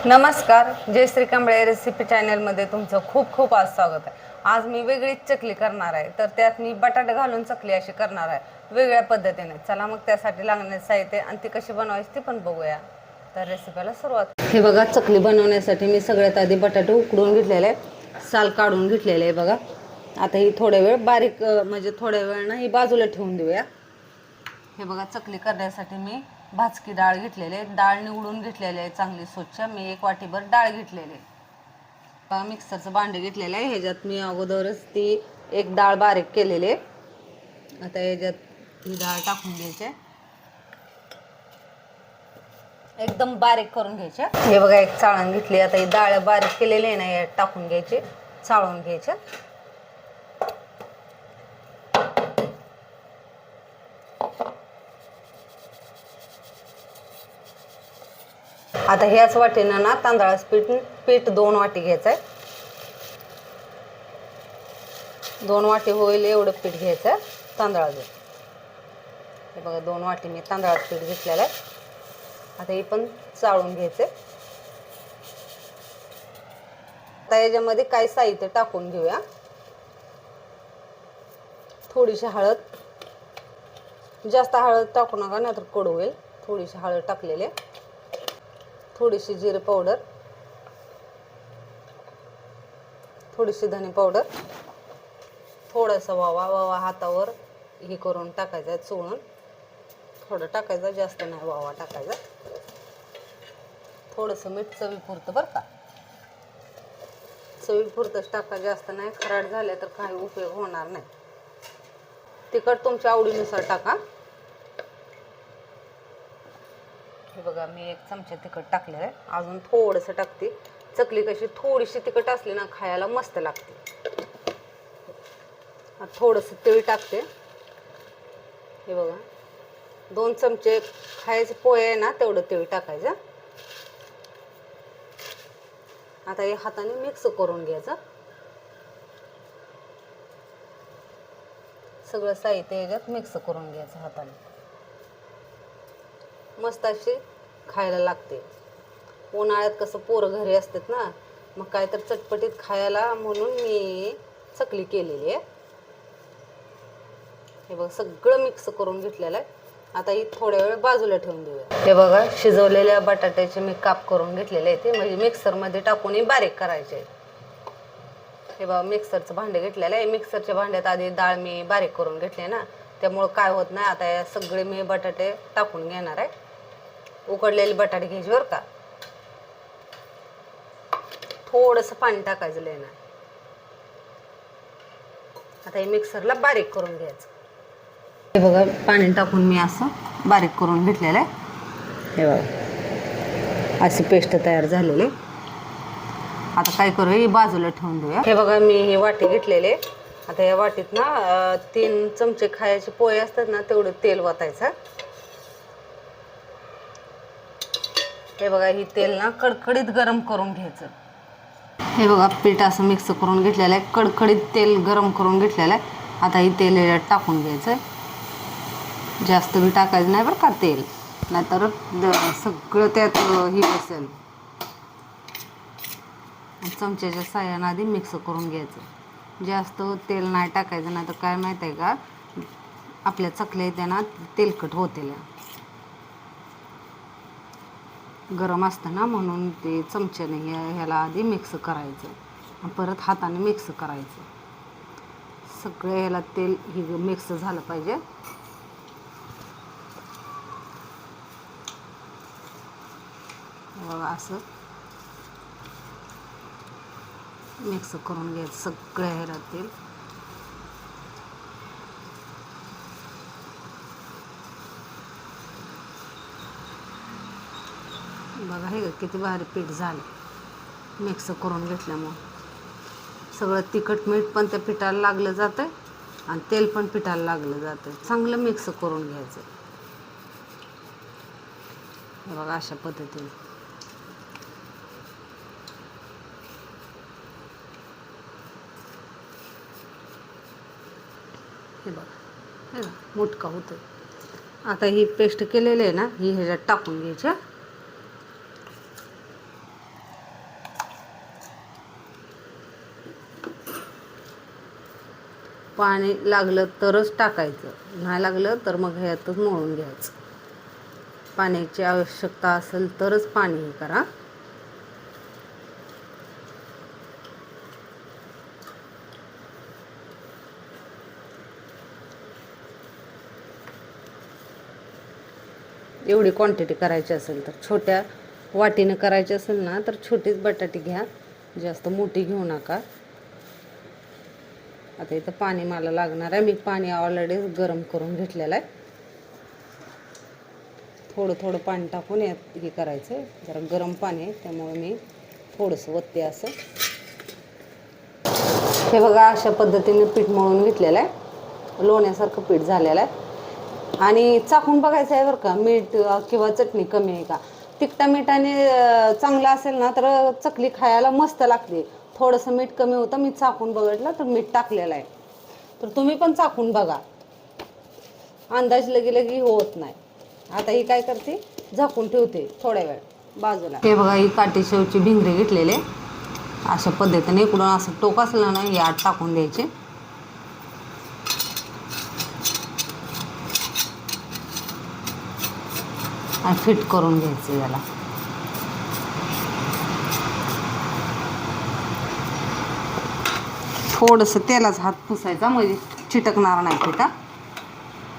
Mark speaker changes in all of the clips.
Speaker 1: नमस्कार, जयश्री कांबळे रेसिपी चॅनलमध्ये तुमचं खूप खूप आज स्वागत आहे. आज मी वेगळीच चकली करणार आहे. तर त्यात मी बटाटे घालून चकली अशी करणार आहे वेगळ्या पद्धतीने. चला मग त्यासाठी लागणारे साहित्य आणि ती कशी बनवायची ती पण बघूया. तर रेसिपीला सुरुवात. हे बघा, चकली बनवण्यासाठी मी सगळ्यात आधी बटाटे उकडून घेतलेले आहे, साल काढून घेतलेले आहे बघा. आता ही थोड्या वेळ बारीक म्हणजे थोड्या वेळ ना ही बाजूला ठेवून देऊया. हे बघा, चकली करण्यासाठी मी भाजकी डाळ घेतलेली आहे. डाळ निवडून घेतलेली आहे चांगली स्वच्छ. मी 1 वाटीभर डाळ घेतलेली आहे. मिक्सरचं भांडं घेतलेलं आहे. ह्याच्यात मी अगोदरच ती एक डाळ बारीक केलेली आहे. आता ह्याच्यात ही डाळ टाकून घ्यायची, एकदम बारीक करून घ्यायची. हे बघा, एक चाळण घेतली. आता ही डाळ बारीक केलेली आहे ना, यात टाकून घ्यायची, चाळून घ्यायची. आता ह्याच वाटीनं ना तांदळाचं पीठ 2 वाटी घ्यायचं आहे. 2 वाटी होईल एवढं पीठ घ्यायचं आहे तांदळाचं. हे बघा, 2 वाटी मी तांदळाचं पीठ घेतलेलं आहे. आता हे पण चाळून घ्यायचं. आता याच्यामध्ये काही साहित्य टाकून घेऊया. थोडीशी हळद, जास्त हळद टाकू नका नाहीतर कडू होईल. थोडीशी हळद टाकलेली आहे. थोडीशी जिरे पावडर, थोडीशी धने पावडर, थोडासा वावा हातावर हे करून टाकायचा आहे, चोळून थोडं टाकायचं, जास्त नाही वावा टाकायचा. थोडंसं मीठ चवीपुरतं बरं का, चवीपुरतंच टाका, जास्त नाही. खराट झाले तर काही उपयोग होणार नाही. तिखट तुमच्या आवडीनुसार टाका. हे बघा, मी 1 चमचा तिखट टाकलेलं आहे. अजून थोडंसं टाकते. चकली कशी थोडीशी तिखट असली ना खायला मस्त लागते. थोडंसं तीळ टाकते. हे बघा, 2 चमचे खायचे पोहे आहे ना तेवढं तीळ टाकायचं. आता हे हाताने मिक्स करून घ्यायचं. सगळं साहित्य याच्यात मिक्स करून घ्यायचं हाताने. मस्त अशी खायला लागते. उन्हाळ्यात कसं पोरं घरी असतात ना, मग काय तर चटपटीत खायला म्हणून मी चकली केलेली आहे. हे बघा, सगळं मिक्स करून घेतलेलं आहे. आता ही थोड्या वेळ बाजूला ठेवून देऊया. हे बघा, शिजवलेल्या बटाट्याचे मी काप करून घेतलेले आहे. ते म्हणजे मिक्सरमध्ये टाकून बारीक करायचे. हे बघा, मिक्सरचं भांडे घेतलेलं आहे. मिक्सरच्या भांड्यात आधी डाळ मी बारीक करून घेतली ना, त्यामुळं काय होत नाही. आता या सगळे मी बटाटे टाकून घेणार आहे. उकडलेले बटाटे घ्यायचे बरं का. थोडंसं पाणी टाकायचं लेणार. आता हे मिक्सरला बारीक करून घ्यायचं. हे बघा, पाणी टाकून मी असं बारीक करून घेतलेलं आहे. हे बघा, अशी पेस्ट तयार झालेली. आता काय करूया, ही बाजूला ठेवून देऊया. हे बघा, मी ही वाटी घेतलेली आहे. आता या वाटीत ना 3 चमचे खायचे पोहे असतात ना तेवढं तेल वतायचं. हे बघा, ही तेल ना कडकडीत गरम करून घ्यायचं. हे बघा, पीठ असं मिक्स करून घेतलेलं आहे. कडकडीत तेल गरम करून घेतलेलं आहे. आता ही तेल याच्यात टाकून घ्यायचं. जास्त बी टाकायचं नाही बरं का तेल, नाहीतर सगळं त्यात ही बसेल. चमच्याच्या साह्यानं आधी मिक्स करून घ्यायचं. जास्त तेल नाही टाकायचं, नाही तर काय माहीत आहे का, आपल्या चकल्या येत्या ना तेलकट होतील. गरम असतं ना म्हणून ते चमच्याने ह्याला आधी मिक्स करायचं, परत हाताने मिक्स करायचं. सगळं ह्याला तेल ही मिक्स झालं पाहिजे. बघा, असं मिक्स करून घ्यायचं सगळ्या ह्याला तेल. बघा, हे किती भारी पीठ झालं मिक्स करून घेतल्यामुळं. सगळं तिखट मीठ पण त्या पिठाला लागलं जातं आणि तेल पण पिठाला लागलं जातं. चांगलं मिक्स करून घ्यायचं. हे बघा, अशा पद्धतीने. हे बघा, मोठका होतं. आता ही पेस्ट केलेली आहे ना, ही ह्याच्यात टाकून घ्यायची. पाणी लागलं तरच टाकायचं, नाही लागलं तर मग ह्यातच मळून घ्यायचं. पाण्याची आवश्यकता असेल तरच पाणी हे करा. एवढी क्वांटिटी करायची असेल तर, छोट्या वाटीनं करायची असेल ना तर छोटीच बटाटे घ्या, जास्त मोठी घेऊ नका. आता इथं पाणी मला लागणार आहे. मी पाणी ऑलरेडी गरम करून घेतलेलं आहे. थोडं थोडं पाणी टाकून यात हे करायचं आहे. जरा गरम पाणी आहे त्यामुळे मी थोडंसं वत्ते असं. हे बघा अशा पद्धतीने पीठ मळून घेतलेलं आहे. लोण्यासारखं पीठ झालेलं आहे. आणि चाखून बघायचं आहे बरं का, मीठ किंवा चटणी कमी आहे का. तिखटा मीठाने चांगलं असेल ना तर चकली खायला मस्त लागते. थोडंसं मीठ कमी होतं, मी चाखून बघितलं तर मीठ टाकलेलं आहे. तर तुम्ही पण चाखून बघा, अंदाज लगी होत नाही. आता ही काय करते, झाकून ठेवते थोड्या वेळ बाजूला. हे बघा, ही काठी शेवची भिंगरे घेतलेले अशा पद्धतीने. इकडून असं टोक असलं ना हे आत टाकून द्यायचे आणि फिट करून घ्यायचं याला. थोडंसं तेलाचा हात पुसायचा म्हणजे चिटकणार नाही पिठा.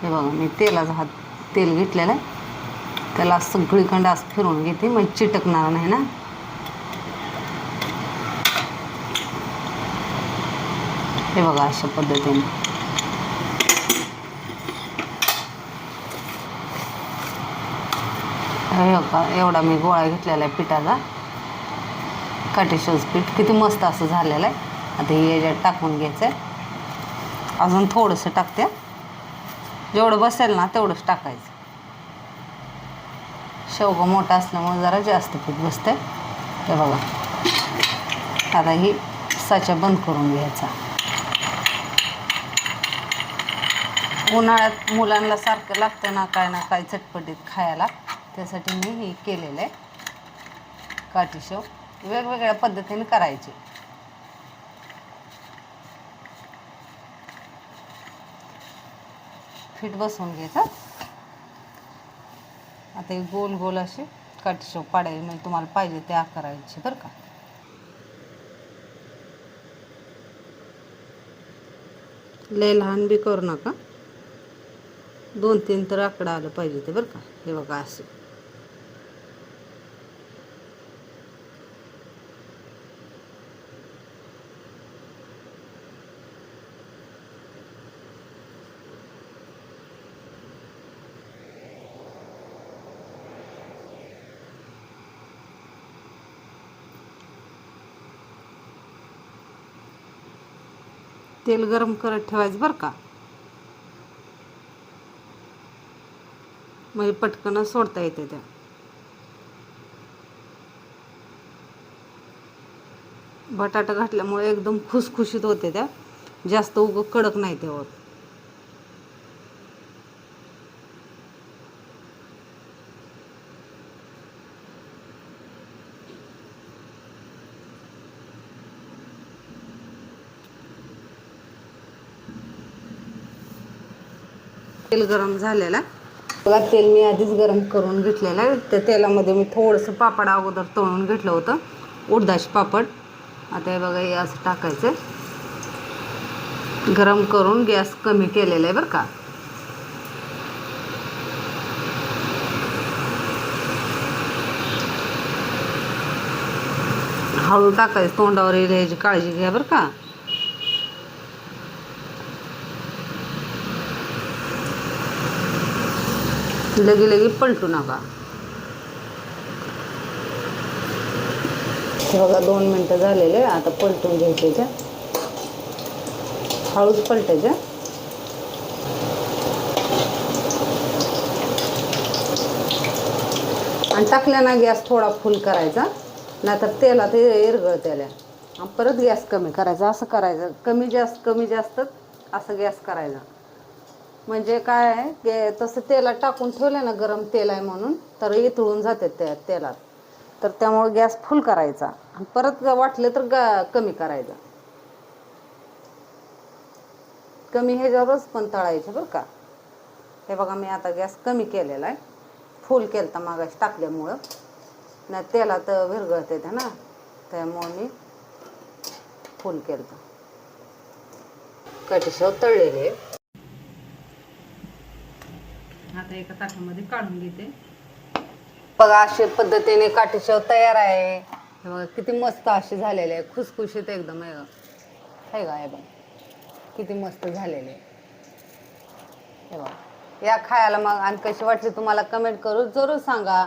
Speaker 1: हे बघा, मी तेलाचा तेल घेतलेलं आहे, त्याला सगळीकडे असं फिरवून घेते म्हणजे चिटकणार नाही ना. हे बघा अशा पद्धतीने. हे बघा, एवढा मी गोळा घेतलेला आहे पिठाचा, काटेशेवचं पीठ. किती मस्त असं झालेलं आहे. आता हे याच्यात टाकून घ्यायचं आहे. अजून थोडंसं टाकते, जेवढं बसेल ना तेवढंच टाकायचं. शेवगा मोठा असल्यामुळे जरा जास्त पीठ बसते. हे बघा, आता ही साचा बंद करून घ्यायचा. उन्हाळ्यात मुलांना सारखं लागतं ना काय चटपटीत खायला, त्यासाठी मी हे केलेलं आहे. काटीशेव वेगवेगळ्या पद्धतीने करायचे. फिट बसवून घ्यायचं. आता हे गोल गोल असे काटीशेव पाडायचे, म्हणजे तुम्हाला पाहिजे ते आकारायचे बरं का. लय लहान बी करू नका, 2-3 तर आकडा आलं पाहिजे ते बरं का. हे बघा असं. तेल गरम करत ठेवायचं बरं का, म्हणजे पटकन सोडता येते त्या. बटाटा घातल्यामुळे एकदम खुसखुशीत होते त्या, जास्त कडक नाही त्यावर. तेल गरम झालेलं बघा. तेल मी आधीच गरम करून घेतलेलं आहे. त्या तेलामध्ये मी थोडंसं पापड अगोदर तळून घेतलं होतं, उडदाचे पापड. आता हे बघा, हे असं टाकायचं. गरम करून गॅस कमी केलेला आहे बरं का. हळू टाकायचं, तोंडावर येईल याची काळजी घ्या बरं का. लगी पलटू नका. हे बघा 2 मिनटं झालेले. आता पलटून घ्यायचे, हळूच पलटायच्या. आणि टाकल्या ना गॅस थोडा फुल करायचा, नाहीतर तेलात इरगळत्याला. परत गॅस कमी करायचा. असं करायचं, कमी जास्त असं गॅस करायचा. म्हणजे काय आहे की तसं तेलात टाकून ठेवलं ना, गरम तेल आहे म्हणून, तर इतळून जाते त्या तेलात. तर त्यामुळे गॅस फुल करायचा, परत वाटलं तर कमी करायचा. कमी ह्याच्यावरच पण तळायचे बरं का. हे बघा मी आता गॅस कमी केलेला आहे, फुल केलं तर मागाशी टाकल्यामुळं नाही तेलात विरघळते ते ना, त्यामुळं मी फुल केलं. कटीशेव तळलेले आता एका ताटामध्ये काढून घेते. बघा अशा पद्धतीने काटीशेव तयार आहे. हे बघा किती मस्त अशी झालेले आहे, खुसखुशीत एकदम आहे का. हे बघा किती मस्त झालेले. हे बघा या खायला मग आणि कशी वाटली तुम्हाला कमेंट करून जरूर सांगा.